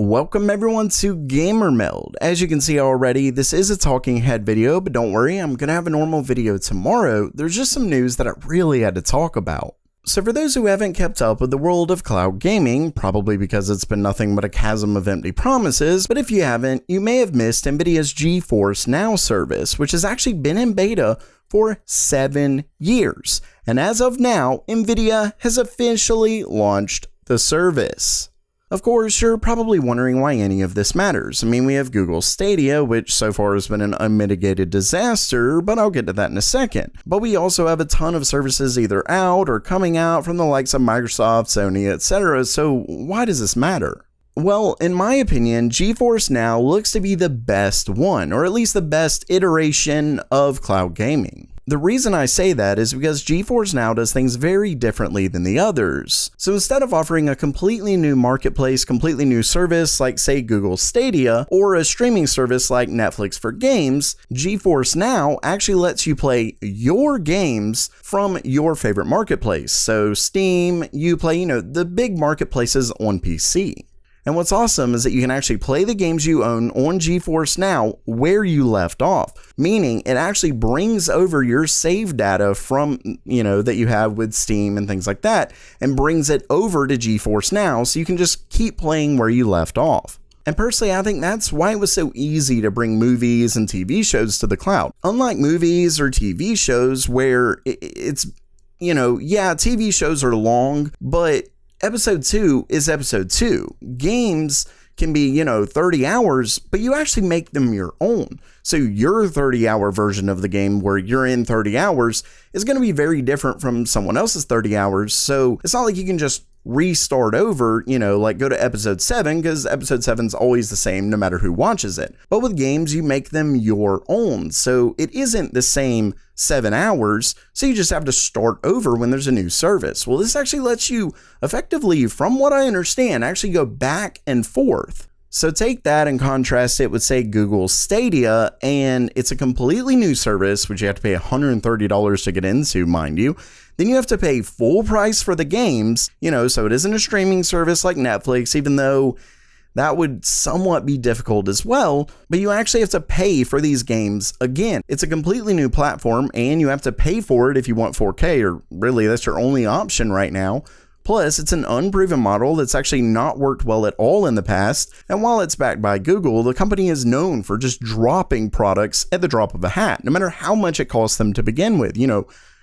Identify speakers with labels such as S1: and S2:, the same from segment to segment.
S1: Welcome everyone to Gamer Meld. As you can see already, this is a talking head video, but don't worry, I'm gonna have a normal video tomorrow. There's just some news that I really had to talk about. So for those who haven't kept up with the world of cloud gaming, probably because it's been nothing but a chasm of empty promises, but if you haven't, you may have missed NVIDIA's GeForce Now service, which has actually been in beta for 7 years. And as of now, NVIDIA has officially launched the service. Of course, you're probably wondering why any of this matters. I mean, we have Google Stadia, which so far has been an unmitigated disaster, but I'll get to that in a second. But we also have a ton of services either out or coming out from the likes of Microsoft, Sony, etc. So why does this matter? Well, in my opinion, GeForce Now looks to be the best one, or at least the best iteration of cloud gaming. The reason I say that is because GeForce Now does things very differently than the others. So instead of offering a completely new marketplace, completely new service like say Google Stadia, or a streaming service like Netflix for games, GeForce Now actually lets you play your games from your favorite marketplace. So Steam, Uplay, the big marketplaces on PC. And what's awesome is that you can actually play the games you own on GeForce Now where you left off, meaning it actually brings over your save data from, that you have with Steam and things like that, and brings it over to GeForce Now so you can just keep playing where you left off. And personally, I think that's why it was so easy to bring movies and TV shows to the cloud. Unlike movies or TV shows where it's, TV shows are long, but Episode 2 is Episode 2. Games can be, 30 hours, but you actually make them your own. So your 30-hour version of the game where you're in 30 hours is going to be very different from someone else's 30 hours. So it's not like you can just restart over, like go to episode 7, because episode 7 is always the same no matter who watches it. But with games, you make them your own. So it isn't the same 7 hours, so you just have to start over when there's a new service. Well, this actually lets you effectively, from what I understand, actually go back and forth. So take that and contrast it with, say, Google Stadia, and it's a completely new service, which you have to pay $130 to get into, mind you. Then you have to pay full price for the games, so it isn't a streaming service like Netflix, even though that would somewhat be difficult as well, but you actually have to pay for these games again. It's a completely new platform, and you have to pay for it if you want 4K, or really that's your only option right now. Plus, it's an unproven model that's actually not worked well at all in the past, and while it's backed by Google, the company is known for just dropping products at the drop of a hat, no matter how much it costs them to begin with.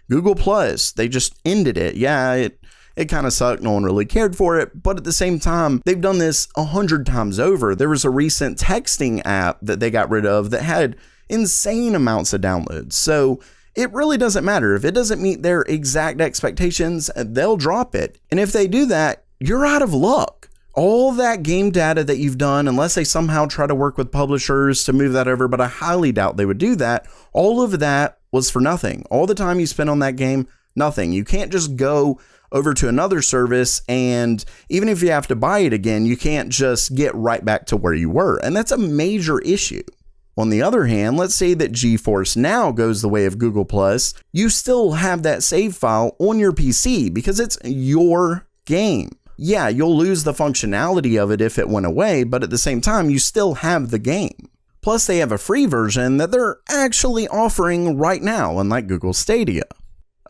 S1: Google Plus, they just ended it. Yeah, it kind of sucked. No one really cared for it. But at the same time, they've done this 100 times over. There was a recent texting app that they got rid of that had insane amounts of downloads. So it really doesn't matter. If it doesn't meet their exact expectations, they'll drop it. And if they do that, you're out of luck. All that game data that you've done, unless they somehow try to work with publishers to move that over, but I highly doubt they would do that, all of that was for nothing. All the time you spent on that game, nothing. You can't just go over to another service, and even if you have to buy it again, you can't just get right back to where you were. And that's a major issue. On the other hand, let's say that GeForce Now goes the way of Google Plus, you still have that save file on your PC because it's your game. Yeah, you'll lose the functionality of it if it went away, but at the same time, you still have the game. Plus, they have a free version that they're actually offering right now, unlike Google Stadia.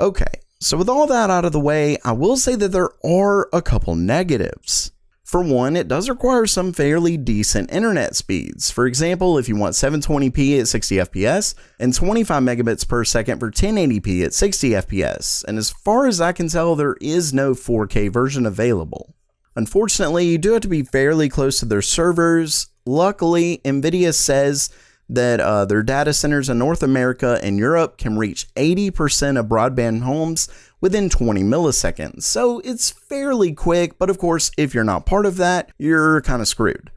S1: Okay, so with all that out of the way, I will say that there are a couple negatives. For one, it does require some fairly decent internet speeds. For example, if you want 720p at 60 FPS and 25 megabits per second for 1080p at 60 FPS. And as far as I can tell, there is no 4K version available. Unfortunately, you do have to be fairly close to their servers. Luckily, NVIDIA says that their data centers in North America and Europe can reach 80% of broadband homes within 20 milliseconds. So it's fairly quick, but of course, if you're not part of that, you're kind of screwed.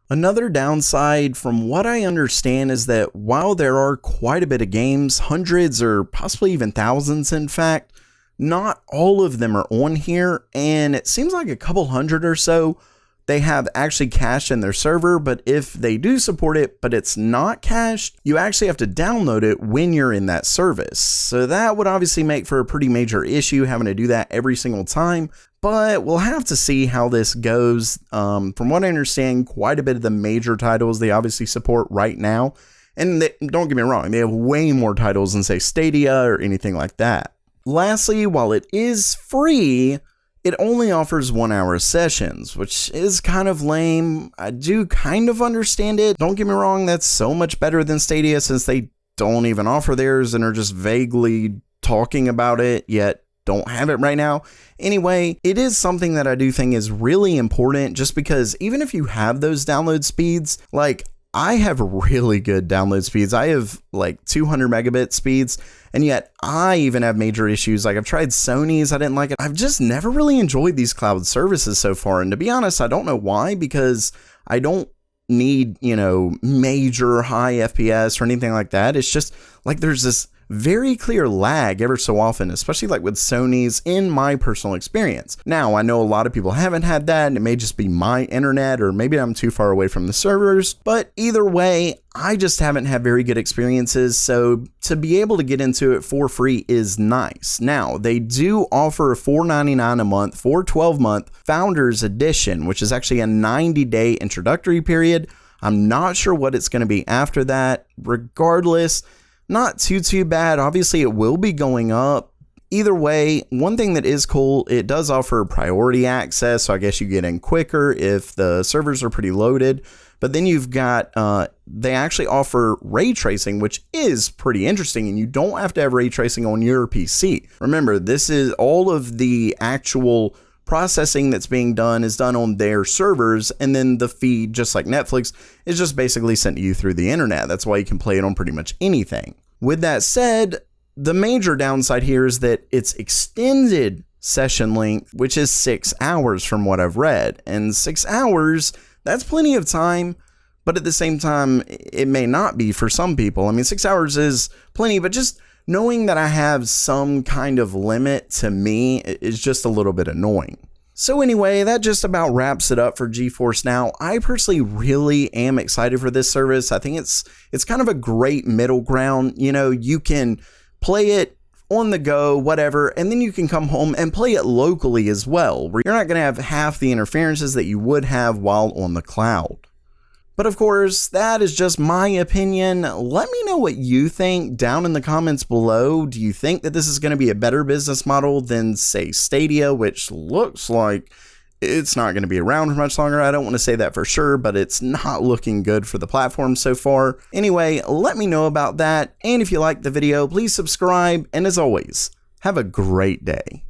S1: Another downside, from what I understand, is that while there are quite a bit of games, hundreds or possibly even thousands in fact, not all of them are on here, and it seems like a couple hundred or so they have actually cached in their server, but if they do support it, but it's not cached, you actually have to download it when you're in that service. So that would obviously make for a pretty major issue having to do that every single time, but we'll have to see how this goes. From what I understand, quite a bit of the major titles they obviously support right now. And don't get me wrong, they have way more titles than say Stadia or anything like that. Lastly, while it is free, it only offers 1 hour sessions, which is kind of lame. I do kind of understand it. Don't get me wrong, that's so much better than Stadia since they don't even offer theirs and are just vaguely talking about it, yet don't have it right now. Anyway, it is something that I do think is really important just because even if you have those download speeds, like I have really good download speeds. I have like 200 megabit speeds, and yet I even have major issues. Like I've tried Sony's, I didn't like it. I've just never really enjoyed these cloud services so far. And to be honest, I don't know why, because I don't need, major high FPS or anything like that. It's just like there's this very clear lag ever so often, especially like with Sony's in my personal experience. Now, I know a lot of people haven't had that, and it may just be my internet, or maybe I'm too far away from the servers, but either way, I just haven't had very good experiences, so to be able to get into it for free is nice. Now, they do offer $4.99 a month for 12-month Founders Edition, which is actually a 90-day introductory period. I'm not sure what it's going to be after that. Regardless, not too bad. Obviously, it will be going up. Either way, one thing that is cool, it does offer priority access, so I guess you get in quicker if the servers are pretty loaded. But then you've got, they actually offer ray tracing, which is pretty interesting, and you don't have to have ray tracing on your PC. Remember, this is all of the actual processing that's being done is done on their servers, and then the feed, just like Netflix, is just basically sent to you through the internet. That's why you can play it on pretty much anything. With that said, the major downside here is that it's extended session length, which is 6 hours from what I've read. And 6 hours, that's plenty of time, but at the same time, it may not be for some people. I mean, 6 hours is plenty, but just knowing that I have some kind of limit to me is just a little bit annoying. So anyway, that just about wraps it up for GeForce Now. I personally really am excited for this service. I think it's kind of a great middle ground. You can play it on the go, whatever, and then you can come home and play it locally as well, where you're not going to have half the interferences that you would have while on the cloud. But of course, that is just my opinion. Let me know what you think down in the comments below. Do you think that this is going to be a better business model than, say, Stadia, which looks like it's not going to be around for much longer? I don't want to say that for sure, but it's not looking good for the platform so far. Anyway, let me know about that. And if you liked the video, please subscribe. And as always, have a great day.